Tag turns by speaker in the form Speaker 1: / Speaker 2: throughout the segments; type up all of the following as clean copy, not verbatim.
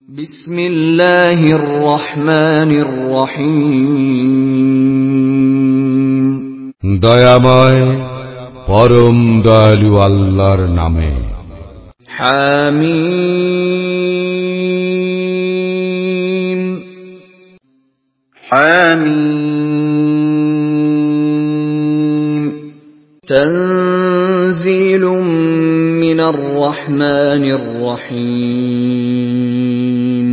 Speaker 1: বিসমিল্লাহির রহমানির রহিম।
Speaker 2: দয়াময় পরম দয়ালু আল্লাহর নামে।
Speaker 1: হামিম হামিম তানজিলুম মিনার রহমানির রহিম।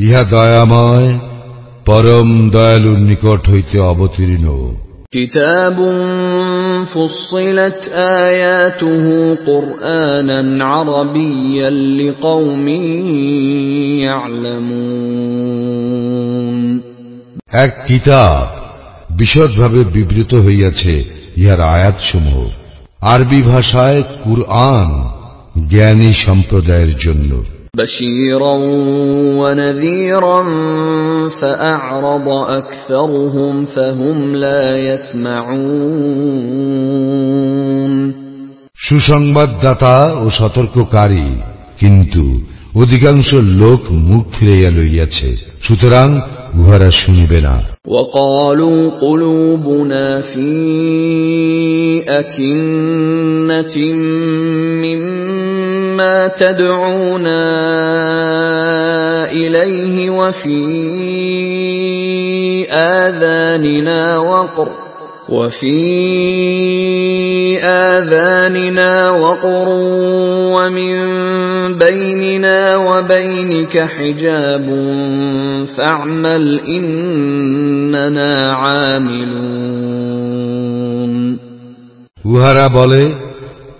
Speaker 2: ইহা দয়াময় পরম দয়ালুর নিকট হইতে অবতীর্ণ।
Speaker 1: কিতাবুন ফুসসিলাত আয়াতুহু কুরআনান আরাবিয়্যান লিকাওমিন ইয়া'লামুন।
Speaker 2: এক কিতাব বিশদভাবে বিবৃত হইয়াছে ইহার আয়াতসমূহ আরবি ভাষায় কুরআন জ্ঞানী সম্প্রদায়ের জন্য।
Speaker 1: بشيرا ونذيرا فأعرض أكثرهم فهم لا يسمعون।
Speaker 2: সুসংবাদদাতা ও সতর্ককারী, কিন্তু অধিকাংশ লোক মুখ ফিরাইয়া লইয়াছে, সুতরাং উহারা শুনিবে না।
Speaker 1: وقالوا قلوبنا في أكنة مما تدعونا إليه وفي آذاننا وقر ومن بيننا وبينك حجاب فاعمل إننا عاملون।
Speaker 2: উহারা বলে,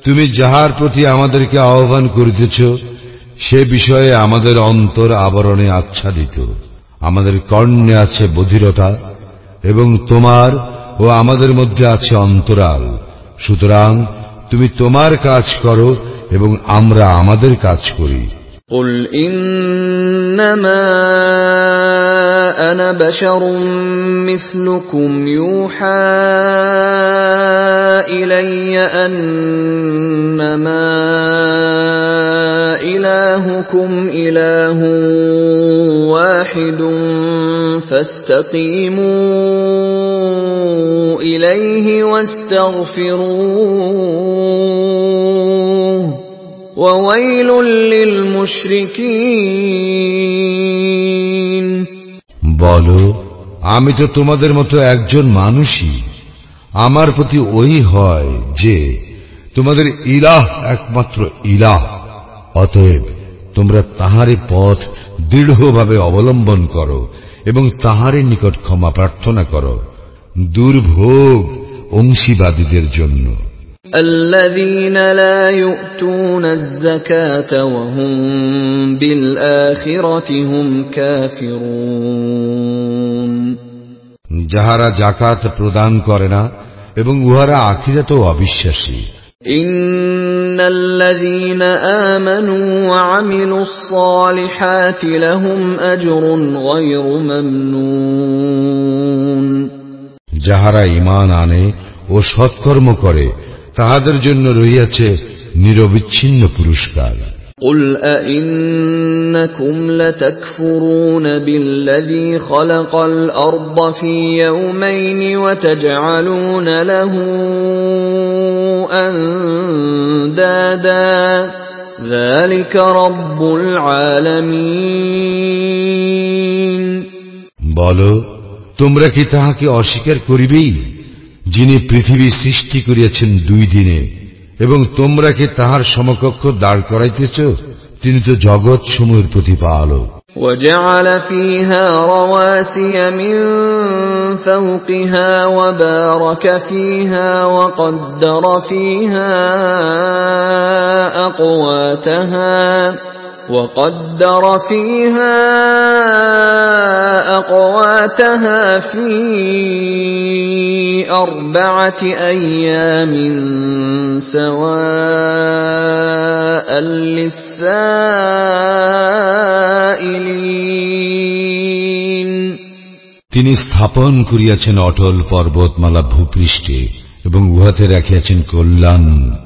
Speaker 2: তুমি যাহার প্রতি আমাদেরকে আহ্বান করিতেছ সে বিষয়ে আমাদের অন্তর আবরণে আচ্ছাদিত, আমাদের কর্ণে আছে বধিরতা এবং তোমার ও আমাদের মধ্যে আছে অন্তরাল, সুতরাং তুমি তোমার কাজ করো এবং আমরা আমাদের কাজ করি।
Speaker 1: قل إنما أنا بشر مثلكم يوحى إلي أنما إلهكم إله واحد فاستقيموا إليه واستغفروه وويل للمشركين।
Speaker 2: বলো, আমি তো তোমাদের মতো একজন মানুষই। আমার প্রতি ওই হয় যে তোমাদের ইলাহ একমাত্র ইলাহ, অতএব তোমরা তাহারই পথ দৃঢ়ভাবে অবলম্বন করো এবং তাহারই নিকট ক্ষমা প্রার্থনা করো। দুর্ভোগ অংশীবাদীদের জন্য।
Speaker 1: الذين لا يؤتون الزكاة وهم بالآخرة هم كافرون।
Speaker 2: যাহারা যাকাত প্রদান করে না এবং উহারা আখিরাতেও অবিশ্বাসী।
Speaker 1: إن الذين آمنوا وعملوا الصالحات لهم أجر غير ممنون।
Speaker 2: যাহারা ঈমান আনে ও সৎকর্ম করে তাহাদের জন্য রহিয়াছে নিরবিচ্ছিন্ন পুরস্কার।
Speaker 1: قل أئنكم لتكفرون بالذي خلق الأرض في يومين وتجعلون له أندادا ذلك رب العالمين।
Speaker 2: বলো, তোমরা কি তাহাকে অস্বীকার করিবেই যিনি পৃথিবী সৃষ্টি করিয়াছেন 2 দিনে, এবং তোমরা কি তাহার সমকক্ষ দাঁড় করাইতেছ? তিনি তো জগৎ সমূহের প্রতিপালক।
Speaker 1: وجعل فيها رواسي من فوقها وبارك فيها وقدر فيها أقواتها في 4 أيام سواء للسائلين।
Speaker 2: তিনি স্থাপন করিয়াছেন অটল পর্বতমালা ভূপৃষ্ঠে এবং উহাতে রাখিয়াছেন কল্যাণ,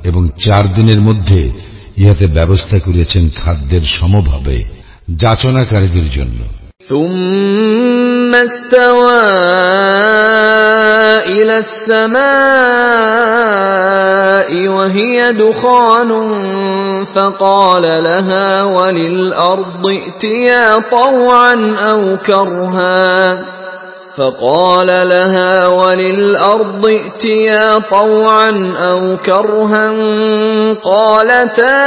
Speaker 2: এবং 4 দিনের মধ্যে ইহাতে ব্যবস্থা করিয়াছেন খাদ্যের সমভাবে, যাচনাকারীদের জন্য।
Speaker 1: ثم استوى إلى السماء وهي دخان فقال لها وللأرض ائتيا طوعا أو كرها فقال لها وللأرض ائتيا طوعا أو كرها قالتا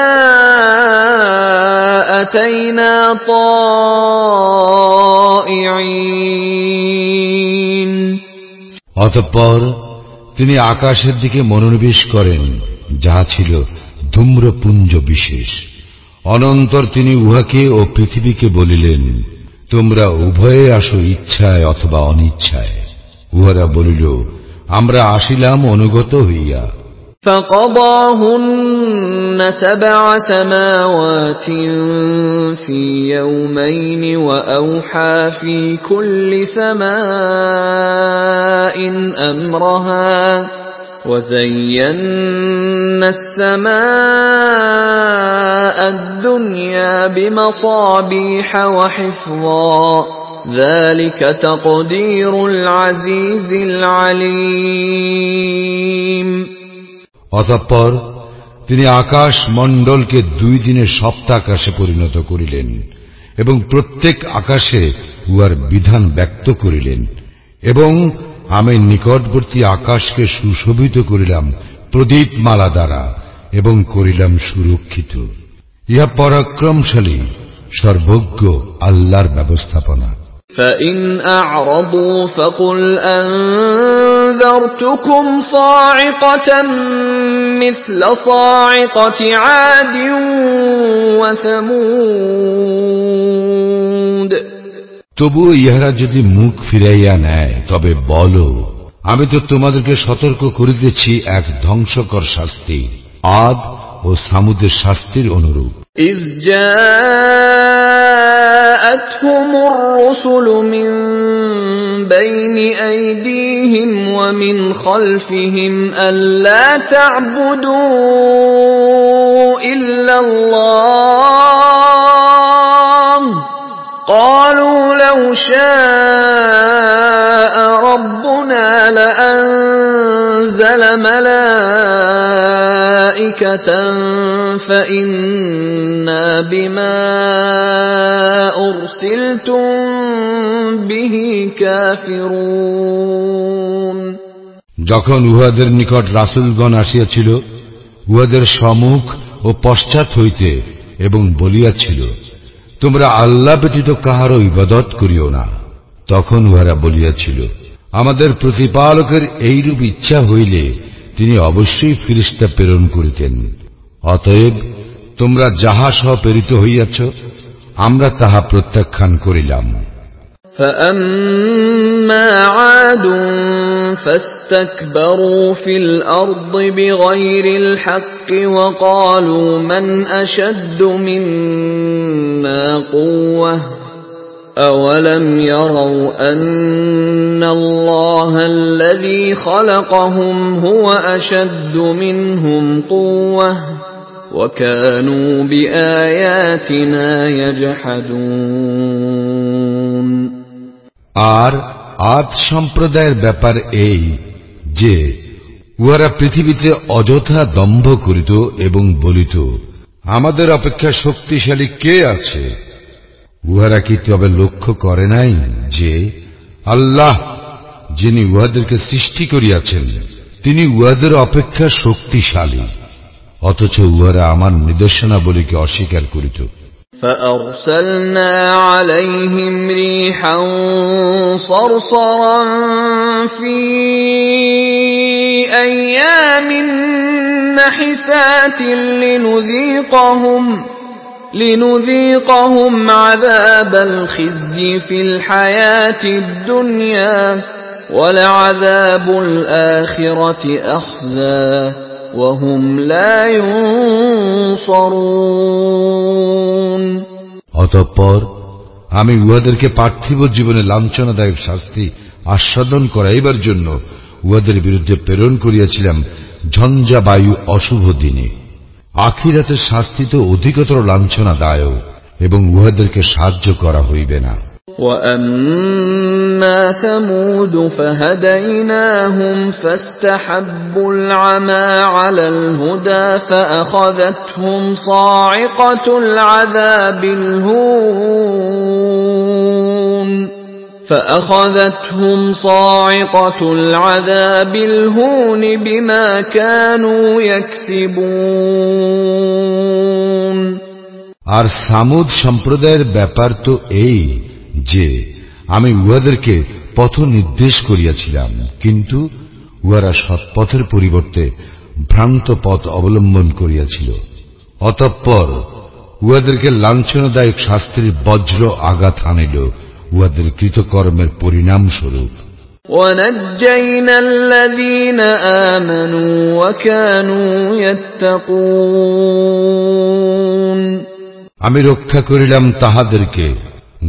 Speaker 1: أتينا طائعين।
Speaker 2: অতঃপর তিনি আকাশের দিকে মনোনিবেশ করেন, যাহা ছিল ধূম্রপুঞ্জ বিশেষ। অনন্তর তিনি উহাকে ও পৃথিবীকে বলিলেন, তোমরা উভয়ে আসো ইচ্ছায় অথবা অনিচ্ছায়। উহারা বলিল, আমরা আসিলাম অনুগত হইয়া।
Speaker 1: فقضاهن 7 سماوات في يومين وأوحى في كل سماء أمرها وزينا السماء الدنيا بمصابيح وحفظا ذلك تقدير العزيز العليم।
Speaker 2: অতঃপর তিনি আকাশ মণ্ডলকে 2 দিনের সপ্তাহাকাশে পরিণত করিলেন এবং প্রত্যেক আকাশে উহার বিধান ব্যক্ত করিলেন, এবং আমি নিকটবর্তী আকাশকে সুশোভিত করিলাম প্রদীপমালা দ্বারা এবং করিলাম সুরক্ষিত। ইহা পরাক্রমশালী সর্বজ্ঞ আল্লাহর ব্যবস্থাপনা।
Speaker 1: فإن أعرضوا فقل أنذرتكم صاعقة مثل صاعقة عاد وثمود।
Speaker 2: তবুও ইহারা যদি মুখ ফিরাইয়া নেয় তবে বলো, আমি তো তোমাদেরকে সতর্ক করিতেছি এক ধ্বংসকর শাস্তি, আদ ও সামুদের শাস্তির অনুরূপ।
Speaker 1: إذ جاءتهم الرسل من بين أيديهم ومن خلفهم ألا تعبدوا إلا الله قالوا لو شاء ربنا لأنزل ملائكة فإنا بما أرسلتم به كافرون।
Speaker 2: যখন উহাদের নিকট রাসূলগণ আসিয়াছিল উহাদের সম্মুখ ও পশ্চাৎ হইতে এবং বলিয়াছিল, তোমরা আল্লাহ ব্যতীত কাহারও ইবাদত করিও না, তখন উহারা বলিয়াছিল, আমাদের প্রতিপালকের এইরূপ ইচ্ছা হইলে তিনি অবশ্যই ফেরেশতা প্রেরণ করিতেন। অতএব তোমরা যাহা সহ প্রেরিত হইয়াছ আমরা তাহা প্রত্যাখ্যান করিলাম।
Speaker 1: فأما عاد فاستكبروا في الأرض بغير الحق وقالوا من أشد منا قوة أولم يروا أن الله الذي خلقهم هو أشد منهم قوة وكانوا بآياتنا يجحدون।
Speaker 2: আর আদ সম্প্রদায়ের ব্যাপার এই যে উহারা পৃথিবীতে অযথা দম্ভ করিত এবং বলিত, আমাদের অপেক্ষা শক্তিশালী কে আছে? উহারা কি তবে লক্ষ্য করে নাই যে আল্লাহ যিনি উহাদেরকে সৃষ্টি করিয়াছেন তিনি উহাদের অপেক্ষা শক্তিশালী, অথচ উহারা আমার নিদর্শনাবলীকে অস্বীকার করিত।
Speaker 1: فأرسلنا عليهم ريحا صرصرا في أيام نحسات لنذيقهم عذاب الخزي في الحياة الدنيا ولعذاب الآخرة أخزى وهم لا ينصرون।
Speaker 2: অতঃপর আমি উহাদেরকে পার্থিব জীবনে লাঞ্ছনাদায়ক শাস্তি আস্বাদন করাইবার জন্য উহাদের বিরুদ্ধে প্রেরণ করিয়াছিলাম ঝঞ্ঝা বায়ু অশুভ দিনে। আখিরাতের শাস্তি তো অধিকতর লাঞ্ছনাদায়ক, এবং উহাদেরকে সাহায্য করা হইবে না।
Speaker 1: وَأَمَّا ثَمُودُ فَهَدَيْنَاهُمْ فَاسْتَحَبُّوا الْعَمَى عَلَى الْهُدَى فَأَخَذَتْهُمْ صَاعِقَةُ الْعَذَابِ الْهُونِ بِمَا كَانُوا يَكْسِبُونَ।
Speaker 2: আর সামুদ সম্প্রদায়ের ব্যাপার তো এই যে আমি উহাদেরকে পথ নির্দেশ করিয়াছিলাম, কিন্তু উহারা সৎপথের পরিবর্তে ভ্রান্ত পথ অবলম্বন করিয়াছিল। অতঃপর উহাদেরকে লাঞ্ছনাদায়ক শাস্তির বজ্র আঘাত আনিল উহাদের কৃতকর্মের পরিণাম স্বরূপ।
Speaker 1: وَنَجَّيْنَا الَّذِينَ آمَنُوا وَكَانُوا يَتَّقُونَ।
Speaker 2: আমি রক্ষা করিলাম তাহাদেরকে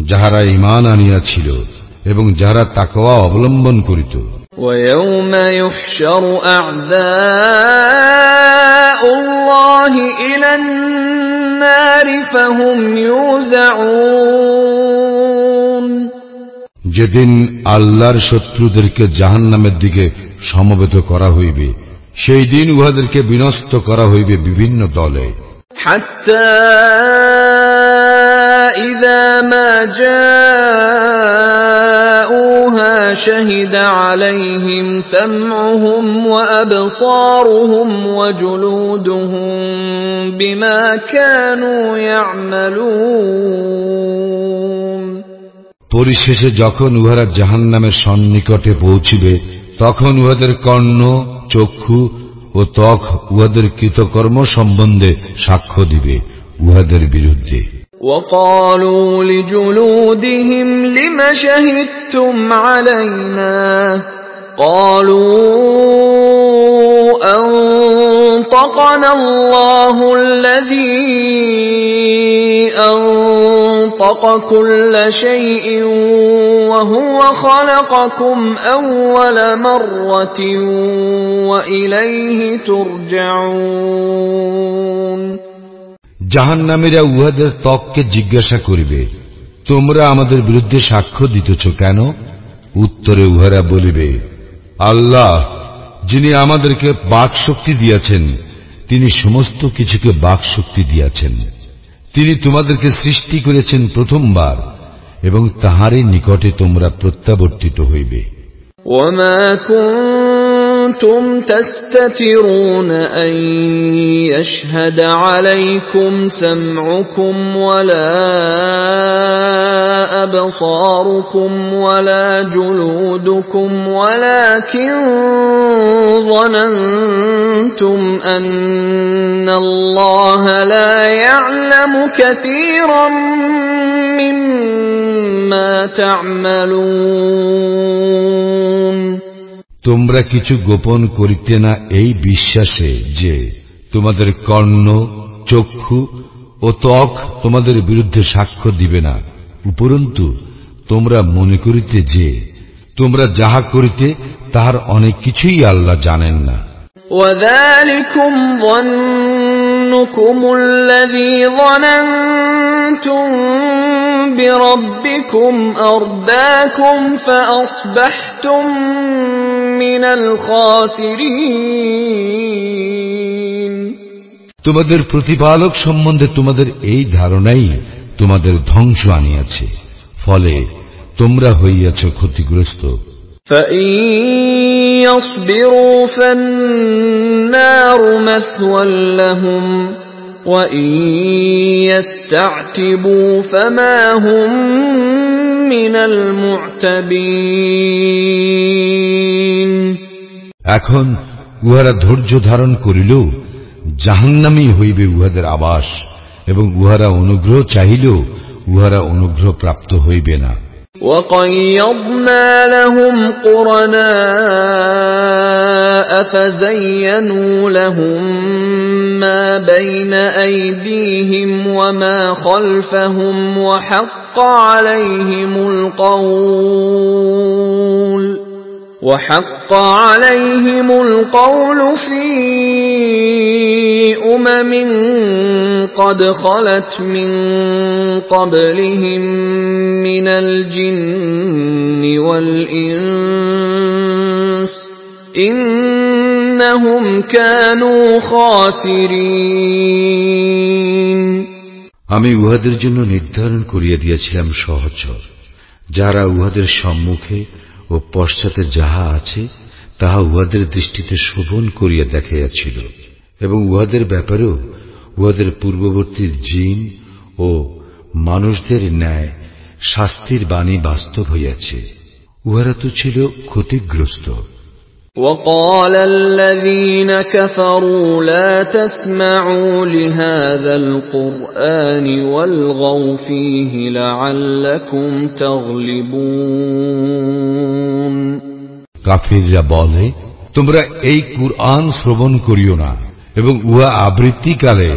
Speaker 2: যাহারা ঈমান আনিয়াছিল এবং যাহারা তাকওয়া অবলম্বন করিত।
Speaker 1: وَيَوْمَ يُحْشَرُ أَعْدَاءُ اللَّهِ إِلَى النَّارِ فَهُمْ يُوزَعُونَ।
Speaker 2: যেদিন আল্লাহর শত্রুদেরকে জাহান্নামের দিকে সমবেত করা হইবে, সেই দিন উহাদেরকে বিনষ্ট করা হইবে বিভিন্ন দলে।
Speaker 1: حتى إذا ما جاءوها شهد عليهم سمعهم وأبصارهم وجلودهم بما كانوا يعملون।
Speaker 2: পরিশেষে যখন উহারা জাহান্নামের সন্নিকটে পৌঁছিবে, তখন উহাদের কর্ণ, চক্ষু ও ত্বক উহাদের কৃতকর্ম সম্বন্ধে সাক্ষ্য দিবে উহাদের বিরুদ্ধে।
Speaker 1: وقالوا لجلودهم لم شهدتم علينا قالوا أنطقنا الله الذي أنطق كل شيء وهو خلقكم أول مرة وإليه ترجعون।
Speaker 2: জাহান্নামীরা উহাদের ত্বককে জিজ্ঞাসা করিবে, তোমরা আমাদের বিরুদ্ধে সাক্ষ্য দিতেছ কেন? উত্তরে উহারা বলিবে, আল্লাহ যিনি আমাদেরকে বাকশক্তি দিয়াছেন, তিনি সমস্ত কিছুকে বাকশক্তি দিয়াছেন। তিনি তোমাদেরকে সৃষ্টি করেছেন প্রথমবার এবং তাহারই নিকটে তোমরা প্রত্যাবর্তিত হইবে।
Speaker 1: وما كنتم تستترون أن يشهد عليكم سمعكم ولا أبصاركم ولا جلودكم ولكن ظننتم أن الله لا يعلم كثيرا مما تعملون।
Speaker 2: তোমরা কিছু গোপন করিতে না এই বিশ্বাসে যে তোমাদের কর্ণ, চক্ষু ও ত্বক তোমাদের বিরুদ্ধে সাক্ষ্য দিবে না, উপরন্তু তোমরা মনে করিতে যে তোমরা যাহা করিতে তাহার অনেক কিছুই আল্লাহ জানেন না।
Speaker 1: وَذَلِكُمْ ظَنُّكُمُ الَّذِي ظَنَنْتُمْ بِرَبِّكُمْ أَرْدَاكُمْ فَأَصْبَحْتُمْ مِنَ الْخَاسِرِينَ।
Speaker 2: তোমাদের প্রতিপালক সম্বন্ধে তোমাদের এই ধারণাই তোমাদের ধ্বংস আনিয়াছে, ফলে তোমরা হইয়াছ ক্ষতিগ্রস্ত।
Speaker 1: فَإِن يَصْبِرُوا فَالنَّارُ مَثْوًى لَّهُمْ وَإِن يَسْتَعْتِبُوا فَمَا هُمْ مِنَ الْمُعْتَبِينَ।
Speaker 2: এখন উহারা ধৈর্য ধারণ করিল, জাহান্নামই হইবে উহাদের আবাস, এবং উহারা অনুগ্রহ চাহিল, উহারা অনুগ্রহ প্রাপ্ত হইবে না।
Speaker 1: وَقَيَّضْنَا لَهُمْ قُرَنَاءَ فَزَيَّنُوا لَهُم مَّا بَيْنَ أَيْدِيهِمْ وَمَا خَلْفَهُمْ وحق عليهم القول في أمم قد خلت من قبلهم من الجن والإنس إنهم كانوا خاسرين
Speaker 2: আমি উহাদের জন্য নির্ধারণ করিয়া দিয়েছিলাম সহচর, যারা উহাদের সম্মুখে ও পশ্চাতে যাহা আছে তাহা উহাদের দৃষ্টিতে শোভন করিয়া দেখাইয়াছিল, এবং উহাদের ব্যাপারেও উহাদের পূর্ববর্তী জিন ও মানুষদের ন্যায় শাস্তির বাণী বাস্তব হইয়াছে। উহারা তো ছিল ক্ষতিগ্রস্ত।
Speaker 1: وقال الذين كفروا لا تسمعوا لهذا القرآن والغوا فيه لعلكم تغلبون
Speaker 2: কাফিররা বলে, তোমরা এই কুরআন শ্রবণ করিও না এবং উহা আবৃত্তিকালে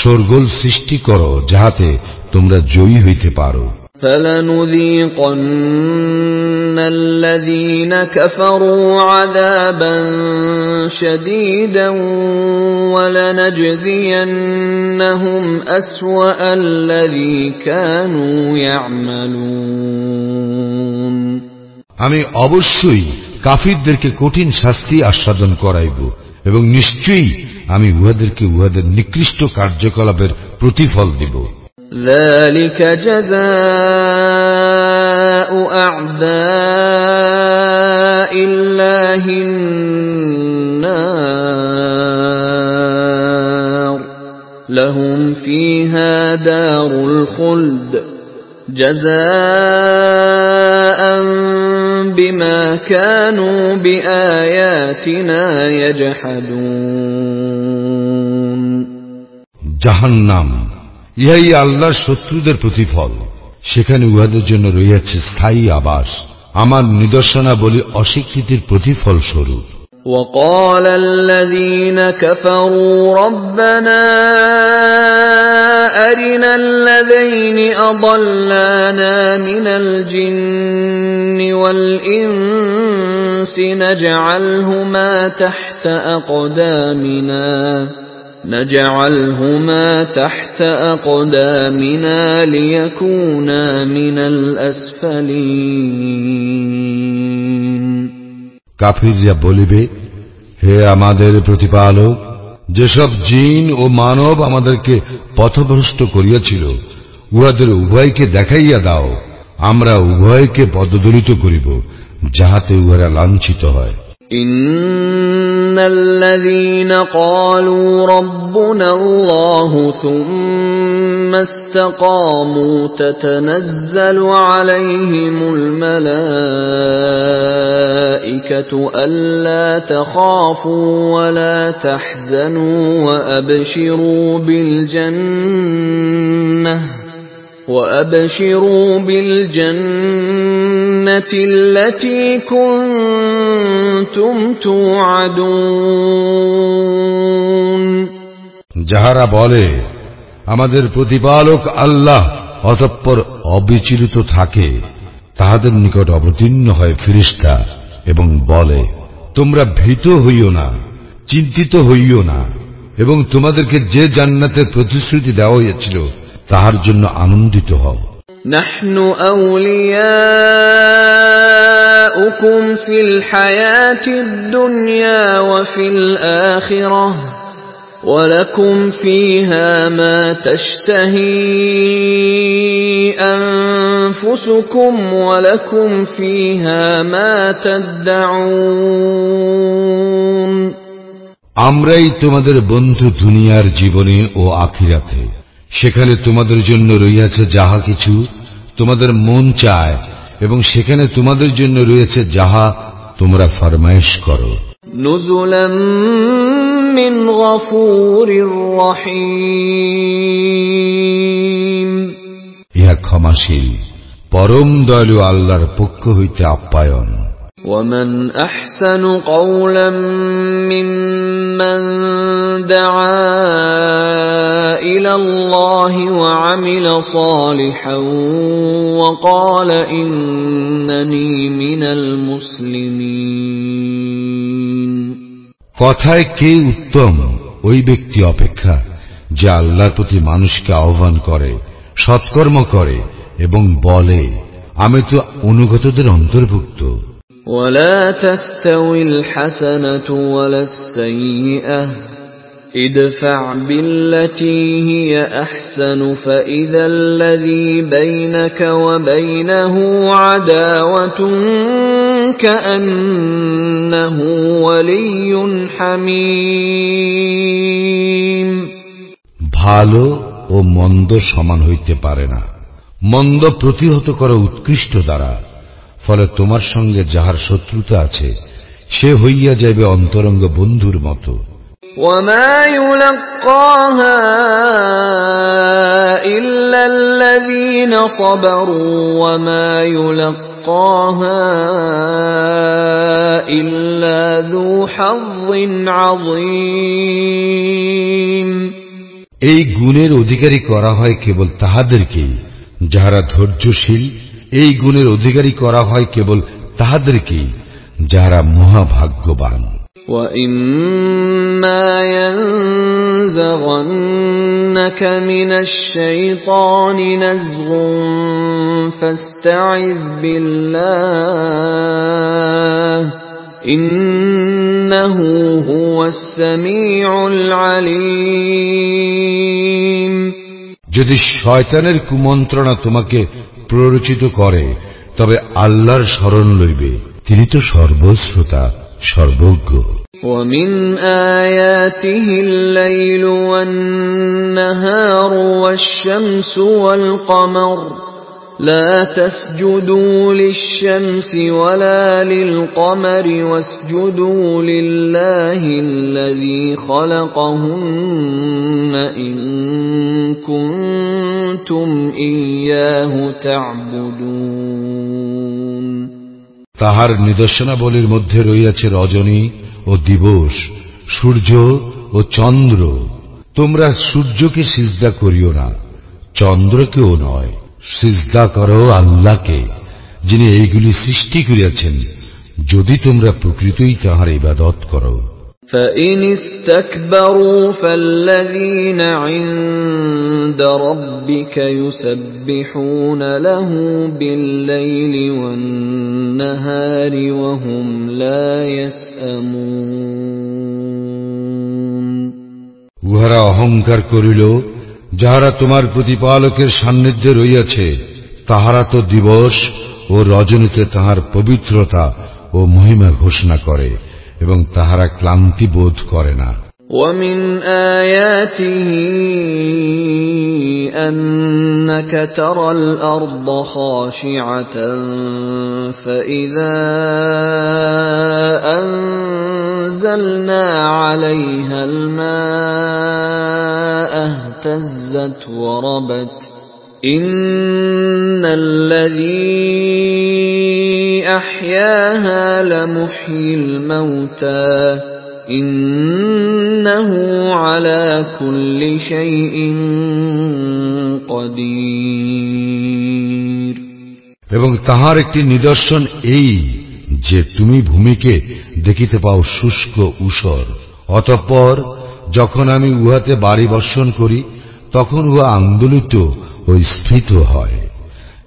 Speaker 2: শোরগোল সৃষ্টি করো, যাহাতে তোমরা জয়ী হইতে পারো।
Speaker 1: فَلَنُذِيقَنَّ الَّذِينَ كَفَرُوا عَذَابًا شَدِيدًا وَلَنَجْزِيَنَّهُمْ أَسْوَأَ الَّذِي كَانُوا يَعْمَلُونَ
Speaker 2: আমি অবশ্যই কাফিরদেরকে কঠিন শাস্তি আস্বাদন করাইব এবং নিশ্চয়ই আমি উহাদেরকে উহাদের নিকৃষ্ট কার্যকলাপের প্রতিফল দিব।
Speaker 1: ذلك جزاء أعداء الله النار لهم فيها دار الخلد جزاء بما كانوا بآياتنا يجحدون
Speaker 2: জাহান্নাম, ইহাই আল্লাহর শত্রুদের প্রতিফল। সেখানে উহাদের জন্য রয়েছে স্থায়ী আবাস, আমার নিদর্শনাবলী অস্বীকৃতির প্রতিফল স্বরূপ।
Speaker 1: وقال الذين كفروا ربنا أرنا الذين أضلانا من الجن والإنس نجعلهما تحت أقدامنا ليكونا من الأسفلين
Speaker 2: কাফিররা বলিবে, হে আমাদের প্রতিপালক, যেসব জিন ও মানব আমাদেরকে পথভ্রষ্ট করিয়াছিল উহাদের উভয়কে দেখাইয়া দাও, আমরা উভয়কে পদদলিত করিব, যাহাতে উহারা লাঞ্ছিত হয়।
Speaker 1: إن الذين قالوا ربنا الله ثم استقاموا تتنزل عليهم الملائكة ألا تخافوا ولا تحزنوا وأبشروا بالجنة التي كنتم توعدون
Speaker 2: যাহারা বলে আমাদের প্রতিপালক আল্লাহ, অতঃপর অবিচলিত থাকে, তাহাদের নিকট অবতীর্ণ হয় ফেরেশতা এবং বলে, তোমরা ভীত হইও না, চিন্তিত হইও না, এবং তোমাদেরকে যে জান্নাতের প্রতিশ্রুতি দেওয়া হয়েছিল তাহার জন্য আনন্দিত হও।
Speaker 1: نحن أولياؤكم في الحياة الدنيا وفي الآخرة ولكم فيها ما تشتهي أنفسكم ولكم فيها ما تدعون
Speaker 2: আমরাই তোমাদের বন্ধু দুনিয়ার জীবনে ও আখিরাতে। সেখানে তোমাদের জন্য রয়েছে যাহা কিছু তোমাদের মন চায়, এবং সেখানে তোমাদের জন্য রয়েছে যাহা তোমরা ফরমায়েশ করো।
Speaker 1: নুজুলাম মিন গফুরির রহিম,
Speaker 2: ইহা ক্ষমাশীল পরম দয়ালু আল্লাহর পক্ষ হইতে আপ্যায়ন।
Speaker 1: ومن أحسن قولا ممن دعا إلى الله وعمل صالحا وقال إن إنني من المسلمين
Speaker 2: কথায় কে উত্তম ওই ব্যক্তি অপেক্ষা যে আল্লাহর প্রতি মানুষকে আহ্বান করে, সৎকর্ম করে এবং বলে আমি তো অনুগতদের অন্তর্ভুক্ত।
Speaker 1: ولا تستوي الحسنة ولا السيئة ادفع بالتي هي أحسن فإذا الذي بينك وبينه عداوة كأنه ولي حميم
Speaker 2: ভালো ও মন্দ সমান হইতে পারে না, মন্দ প্রতিহত করা উৎকৃষ্ট দ্বারা, ফলে তোমার সঙ্গে যাহার শত্রুতা আছে সে হইয়া যাইবে অন্তরঙ্গ বন্ধুর মতো।
Speaker 1: وما يلقاها إلا الذين صبروا وما يلقاها إلا ذو حظ عظيم
Speaker 2: এই গুণের অধিকারী করা হয় কেবল তাহাদেরকে যাহারা ধৈর্যশীল, এই গুণের অধিকারী করা হয় কেবল তাহাদেরকে যাহারা মহাভাগ্যবান।
Speaker 1: وَإِمَّا يَنزَغَنَّكَ مِنَ الشَّيْطَانِ نَزْغٌ فَاسْتَعِذْ بِاللَّهِ إِنَّهُ هُوَ السَّمِيعُ الْعَلِيمُ
Speaker 2: যদি শয়তানের কুমন্ত্রণা তোমাকে প্ররোচিত করে তবে আল্লাহর শরণ লইবে, তিনি তো সর্বশ্রোতা সর্বজ্ঞ।
Speaker 1: وَمِنْ آيَاتِهِ اللَّيْلُ وَالنَّهَارُ وَالشَّمْسُ وَالْقَمَرُ لَا تَسْجُدُوا لِلشَّمْسِ وَلَا لِلْقَمَرِ وَاسْجُدُوا لِلَّهِ الَّذِي خَلَقَهُنَّ إِن كُنتُمْ إِيَّاهُ تَعْبُدُونَ
Speaker 2: তাহার নিদর্শনাবলীর মধ্যে রইয়াছে রজনী ও দিবস, সূর্য ও চন্দ্র। তোমরা সূর্যকে সিজদা করিও না, চন্দ্রকেও নয়, সিজদা করো আল্লাহকে, যিনি এইগুলি সৃষ্টি করিয়াছেন, যদি তোমরা প্রকৃতই তাহার ইবাদত করো।
Speaker 1: فَإِنِ اسْتَكْبَرُوا فَالَّذِينَ عِندَ رَبِّكَ يُسَبِّحُونَ لَهُ بِاللَّيْلِ وَالنَّهَارِ وَهُمْ لَا يَسْأَمُونَ
Speaker 2: উহারা অহংকার করিল, যাহারা তোমার প্রতিপালকের সান্নিধ্যে রইয়াছে তাহারা তো দিবস ও রজনীতে তাহার পবিত্রতা ও মহিমা ঘোষণা করে এবং তাহারা ক্লান্তি বোধ করে না।
Speaker 1: وَمِنْ آيَاتِهِ أَنَّكَ تَرَى الْأَرْضَ خَاشِعَةً فَإِذَا أَنزَلْنَا عَلَيْهَا الْمَاءَ اهْتَزَّتْ وَرَبَتْ إِنَّ الَّذِي أَحْيَاهَا لَمُحْيِي الْمَوْتَى إِنَّهُ عَلَى كُلِّ شَيْءٍ قَدِيرٌ
Speaker 2: এবং তাহার একটি নিদর্শন এই যে তুমি ভূমিকে দেখিতে পাও শুষ্ক ঊষর, অতঃপর যখন আমি উহাতে বাড়ি বর্ষণ করি তখন উহা আন্দোলিত ও স্ফীত হয়।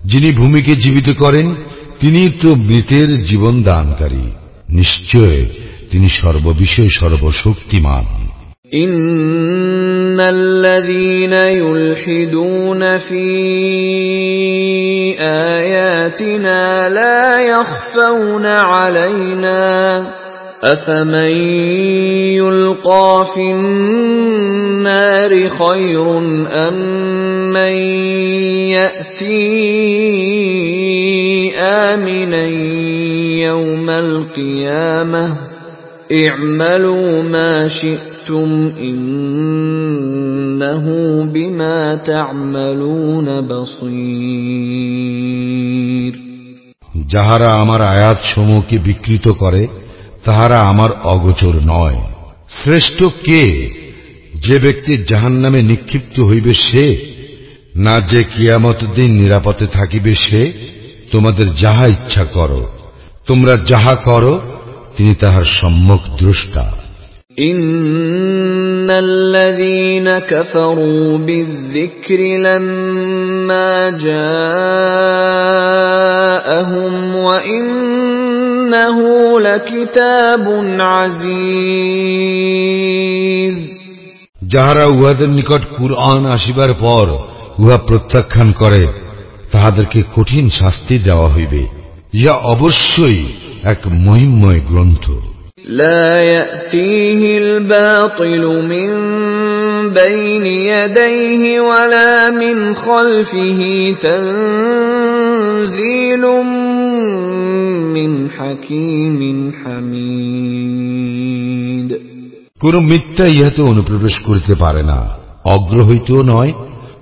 Speaker 2: যিনি ভূমিকে জীবিত করেন তিনি তো মৃতের জীবন দানকারী, নিশ্চয় তিনি সর্ববিষয়ে সর্বশক্তিমান।
Speaker 1: ইন্নাল্লাযীনা ইউলহিদুনা ফী আয়াতিনা লা ইয়াখফাউনা আলাইনা আফামান ইউলকা ফিন-নারি খায়রুন আম্মান ইয়াতি آمنا يوم القيامة اعملوا ما شئتم إنه بما تعملون بصير
Speaker 2: যাহারা আমার আয়াত সমূহকে বিকৃত করে তাহারা আমার অগোচর নয়। শ্রেষ্ঠ কে, যে ব্যক্তি জাহান্নামে নিক্ষিপ্ত হইবে সে, না যে কিয়ামত দিন নিরাপদে থাকিবে সে? তোমাদের যাহা ইচ্ছা করো, তোমরা যাহা করো তিনি তাহার সম্যক দ্রষ্টা।
Speaker 1: ইন্নাল্লাযীনা কাফারু বিয-যিকরি লাম্মা জাআহুম ওয়া ইন্নাহু লাকিতাবুন আযীজ।
Speaker 2: যাহারা উহাদের নিকট কুরআন আসিবার পর উহা প্রত্যাখ্যান করে, তাহাদেরকে কঠিন শাস্তি দেওয়া হইবে। ইহা অবশ্যই এক মহিমময় গ্রন্থ।
Speaker 1: লা ইয়াতিহিল বাতিলু মিন বাইনি ইয়াদাইহি ওয়ালা মিন খালফিহি তানযীলুম মিন হাকীমিন হামিদ।
Speaker 2: কোন মিথ্যা ইহাতে অনুপ্রবেশ করিতে পারে না, অগ্র হইতেও নয়,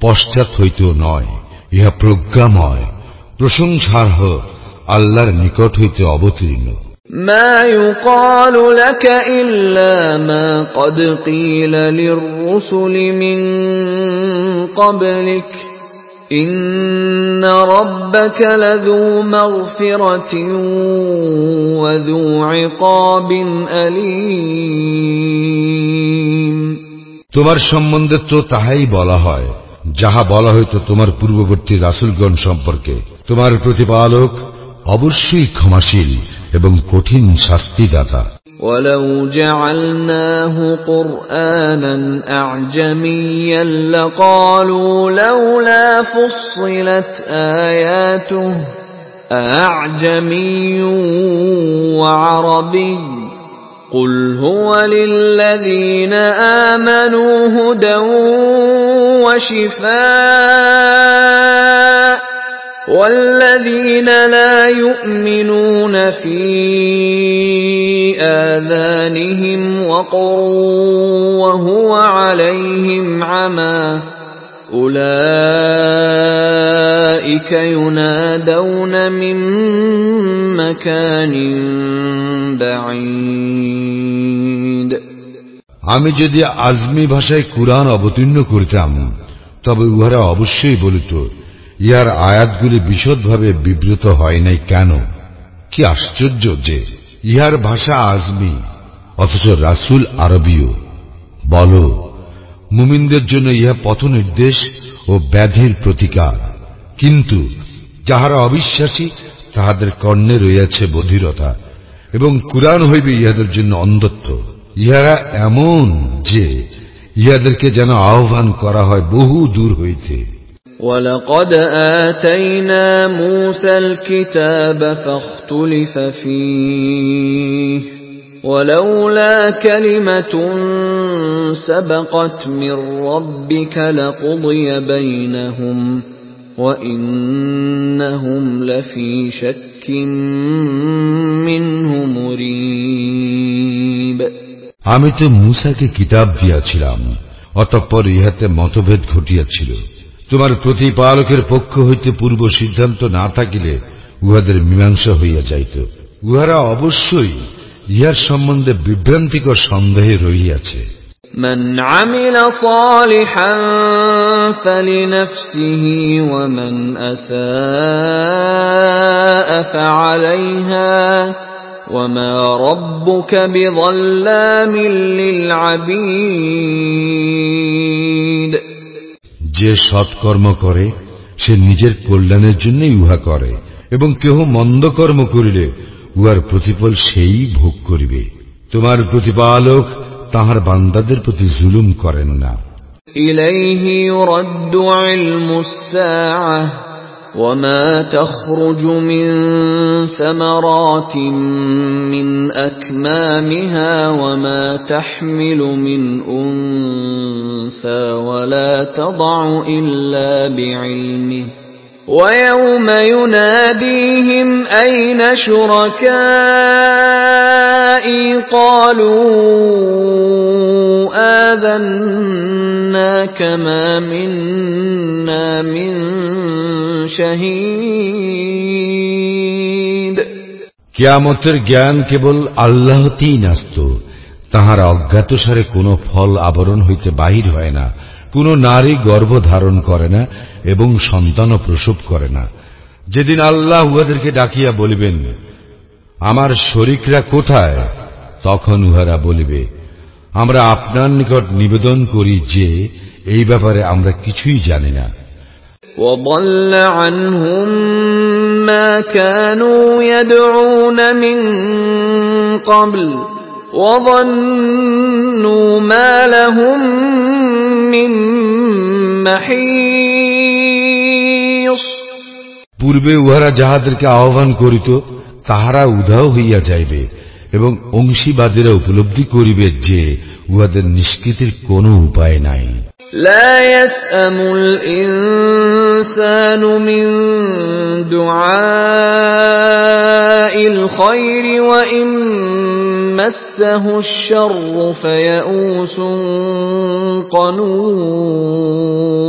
Speaker 2: পশ্চাৎ হইতেও নয়। ইহা প্রজ্ঞাময়, প্রশংসার্হ, আল্লাহর নিকট হইতে অবতীর্ণ।
Speaker 1: মা ইউকালু লাকা ইল্লা মা ক্বাদ ক্বিলা লির-রুসুলি মিন ক্বাবলিক ইন্না রাব্বাকা লাযু মাগফিরাতিন ওয়া যু ইকাবিন আলীম।
Speaker 2: তোমার সম্বন্ধে তো তাহাই বলা হয় যাহা বলা হইত তোমার পূর্ববর্তী রাসূলগণ সম্পর্কে। তোমার প্রতিপালক অবশ্যই ক্ষমাশীল এবং কঠিন শাস্তিদাতা।
Speaker 1: ওয়ালাউ জাআলনাহু কুরআনান আ'জামিয়্যান লাকালু লাউলা ফুসসিলাত আয়াতুহু আ'জামিয়্যুন ওয়া আরাবিয়্যুন قل هو للذين آمنوا هدى وشفاء والذين لا يؤمنون في آذانهم وقر وهو عليهم عمى أولئك ينادون من مكان بعيد।
Speaker 2: আমি যদি আজমি ভাষায় কুরআন অবতীর্ণ করিতাম, তবে উহারা অবশ্যই বলিত, ইহার আয়াতগুলি বিশদভাবে বিবৃত হয় নাই কেন? কি আশ্চর্য যে ইহার ভাষা আজমি, অথচ রাসূল আরবীয়। বল, মুমিনদের জন্য ইহা পথ নির্দেশ ও ব্যাধির প্রতিকার, কিন্তু যাহারা অবিশ্বাসী তাহাদের কর্ণে রইয়াছে বধিরতা, এবং কুরআন হইবে ইহাদের জন্য অন্ধত্ব। ইহারা এমন যে ইহাদেরকে যেন আহ্বান করা হয় বহু দূর হইতে।
Speaker 1: وَلَقَدْ آتَيْنَا مُوسَى الْكِتَابَ فَاخْتُلِفَ فِيهِ وَلَوْلَا كَلِمَةٌ سَبَقَتْ مِنْ رَبِّكَ لَقُضِيَ بَيْنَهُمْ وَإِنَّهُمْ لَفِي شَكٍّ مِّنْهُ مُرِيبٍ।
Speaker 2: আমি তো মূসাকে কিতাব দিয়াছিলাম, অতঃপর ইহাতে মতভেদ ঘটিয়াছিল। তোমার প্রতিপালকের পক্ষ হইতে পূর্ব সিদ্ধান্ত না থাকিলে উহাদের মীমাংসা হইয়া যাইত। উহারা অবশ্যই ইহার সম্বন্ধে বিভ্রান্তিকর সন্দেহে রহিয়াছে।
Speaker 1: মান আমিলা সালিহান ফালিনাফসিহি ওয়া মান আসাআ ফাআলাইহা ওয়া মা রাব্বুকা বিযাল্লামিল লিল আবিদ।
Speaker 2: যে সৎকর্ম করে সে নিজের কল্যাণের জন্যই উহা করে, এবং কেহ মন্দ কর্ম করিলে উহার প্রতিফল সেই ভোগ করিবে। তোমার প্রতিপালক তাহার বান্দাদের প্রতি জুলুম করেন না।
Speaker 1: ইলাইহি ইউরাদ্দু ইলমুস সাআহ ওয়া মা তাখরুজু মিন সামারাতিন মিন আকমামিহা ওয়া মা তাহমিলু মিন উনসা ওয়া লা তাদউ ইল্লা বিইলমিহি وَيَوْمَ يُنَادِيهِمْ أَيْنَ شُرَكَائِي قَالُوا آذَنَّاكَ مَا مِنَّا مِن شَهِيدٍ।
Speaker 2: কিয়ামতের জ্ঞান কেবল আল্লাহতেই ন্যস্ত। তাহার অজ্ঞাতসারে কোনো ফল আবরণ হইতে বাহির হয় না, কোন নারী গর্ভ ধারণ করে না এবং সন্তানও প্রসব করে না। যেদিন আল্লাহ উহাদেরকে ডাকিয়া বলিবেন, আমার শরীকরা কোথায়? তখন উহারা বলিবে, আমরা আপনার নিকট নিবেদন করি যে এই ব্যাপারে আমরা কিছুই জানি না।
Speaker 1: وضل عنهم ما كانوا يدعون من قبل وظنوا ما لهم من محيص।
Speaker 2: পূর্বে উহারা যাহাদেরকে আহ্বান করিত তাহারা উধাও হইয়া যাইবে এবং অংশীবাদীরা উপলব্ধি করিবে যে উহাদের নিষ্কৃতির কোনো উপায় নাই।
Speaker 1: لا يسأم الإنسان من دعاء الخير وإن مسه الشر فيئوس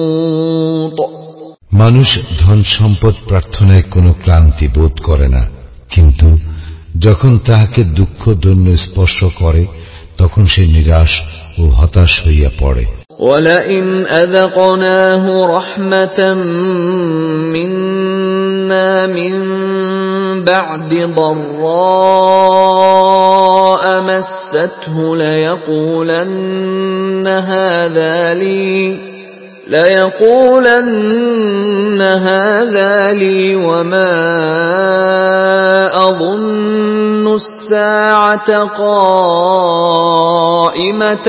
Speaker 1: قنوط।
Speaker 2: মানুষ ধন সম্পদ প্রার্থনায় কোনো ক্লান্তি বোধ করে না, কিন্তু যখন তাহাকে দুঃখ দৈন্য স্পর্শ করে তখন সে নিরাশ ও হতাশ হইয়া পড়ে।
Speaker 1: وَلَئِنْ أَذَقْنَاهُ رَحْمَةً مِنَّا مِنْ بَعْدِ ضَرَّاءَ مَسَّتْهُ لَيَقُولَنَّ هَذَا لِي وَمَا أَظُنُّ السَّاعَةَ قَائِمَةً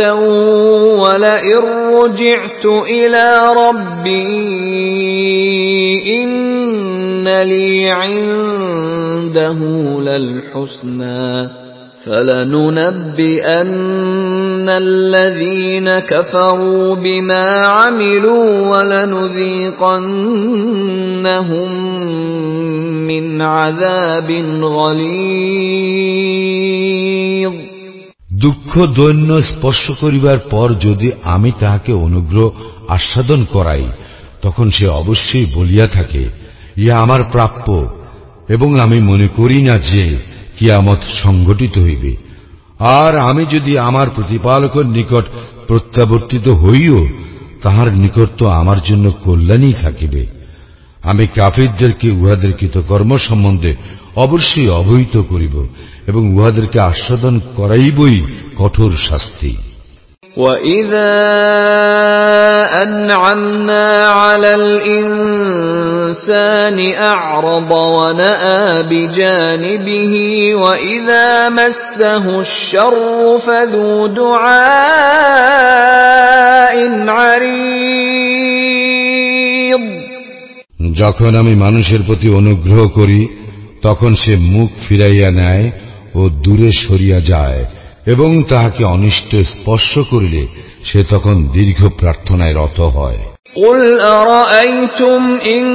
Speaker 1: وَلَئِن رُّجِعْتُ إِلَى رَبِّي إِنَّ لِي عِندَهُ لَلْحُسْنَى فَلَنُنَبِّئَنَّ الَّذِينَ كَفَرُوا بِمَا عَمِلُوا وَلَنُذِيقَنَّهُم مِّنْ عَذَابٍ غَلِيظٍ।
Speaker 2: দুঃখ দৈন্য স্পর্শ করিবার পর যদি আমি তাহাকে অনুগ্রহ আস্বাদন করাই, তখন সে অবশ্যই বলিয়া থাকে, ইহা আমার প্রাপ্য, এবং আমি মনে করি না যে কিয়ামত সংঘটিত হইবে। আর আমি যদি আমার প্রতিপালকের নিকট প্রত্যাবর্তিত হইও, তাহার নিকট তো আমার জন্য কল্যাণই থাকিবে। আমি কাফিরদেরকে উহাদের কৃতকর্ম সম্বন্ধে অবশ্যই অবহিত করিব এবং উহাদেরকে আস্বাদন করাইবই কঠোর শাস্তি।
Speaker 1: وَإِذَا أَنْعَمْنَا عَلَى الْإِنسَانِ أَعْرَضَ وَنَأَىٰ بِجَانِبِهِ وَإِذَا مَسَّهُ الشَّرُّ فَذُو دُعَاءٍ عَرِيضٍ।
Speaker 2: যখন আমি মানুষের প্রতি অনুগ্রহ করি তখন সে মুখ ফিরাইয়া নেয় ও দূরে সরিয়া যায়, এবং তাহাকে অনিষ্ট স্পর্শ করিলে সে তখন দীর্ঘ প্রার্থনায় রত হয়।
Speaker 1: قُلْ أَرَأَيْتُمْ إِنْ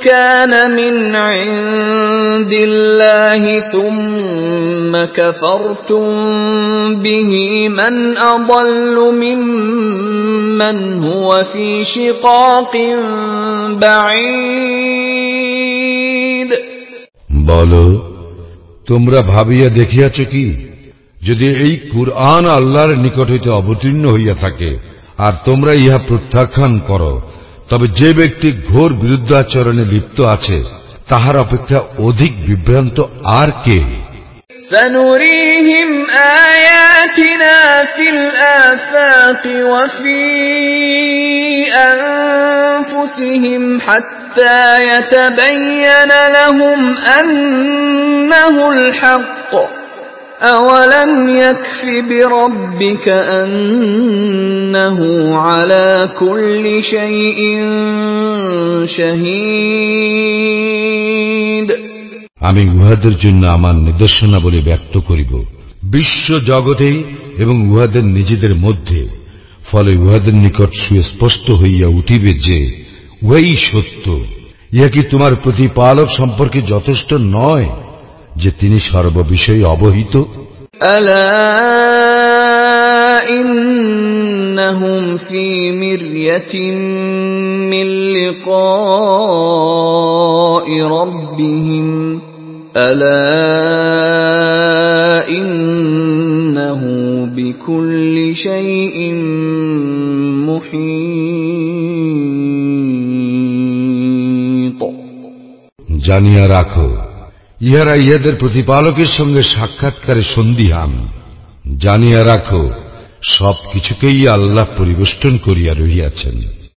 Speaker 1: كَانَ مِنْ عِنْدِ اللَّهِ ثُمَّ كَفَرْتُمْ بِهِ مَنْ أَضَلُّ مِمَّنْ هُوَ فِي شِقَاقٍ بَعِيدٍ।
Speaker 2: বলো, তোমরা ভাবিয়া দেখিয়াছ কি, যদি এই কুরআন আল্লাহর নিকট হইতে অবতীর্ণ হইয়া থাকে আর তোমরা ইহা প্রত্যাখ্যান করো, তবে যে ব্যক্তি ঘোর বিরুদ্ধাচরণে লিপ্ত আছে তাহার অপেক্ষা অধিক বিভ্রান্ত আর কে?
Speaker 1: سنريهم آياتنا في الآفاق وفي أنفسهم حتى يتبين لهم أنه الحق أولم يكف بربك أنه على كل شيء شهيد।
Speaker 2: আমি উহাদের জন্য আমার নিদর্শনাবলী ব্যক্ত করিব বিশ্ব জগতে এবং উহাদের নিজেদের মধ্যে, ফলে উহাদের নিকট সুস্পষ্ট হইয়া উঠিবে যে উহাই সত্য। ইহা কি তোমার প্রতিপালক সম্পর্কে যথেষ্ট নয় যে তিনি সর্ববিষয়ে অবহিত?
Speaker 1: আলা ইন্নাহুম ফি মিরয়াতিন মিন লিকাই রাব্বিহিম আলা ইন্নাহু বিকুল্লি শাইইন মুহীত।
Speaker 2: জানিয়া রাখো, ইহারা ইহাদের প্রতিপালকের সঙ্গে সাক্ষাৎকারে সন্দিহান। জানিয়া রাখো, সবকিছুকেই আল্লাহ পরিবেষ্টন করিয়া রহিয়াছেন।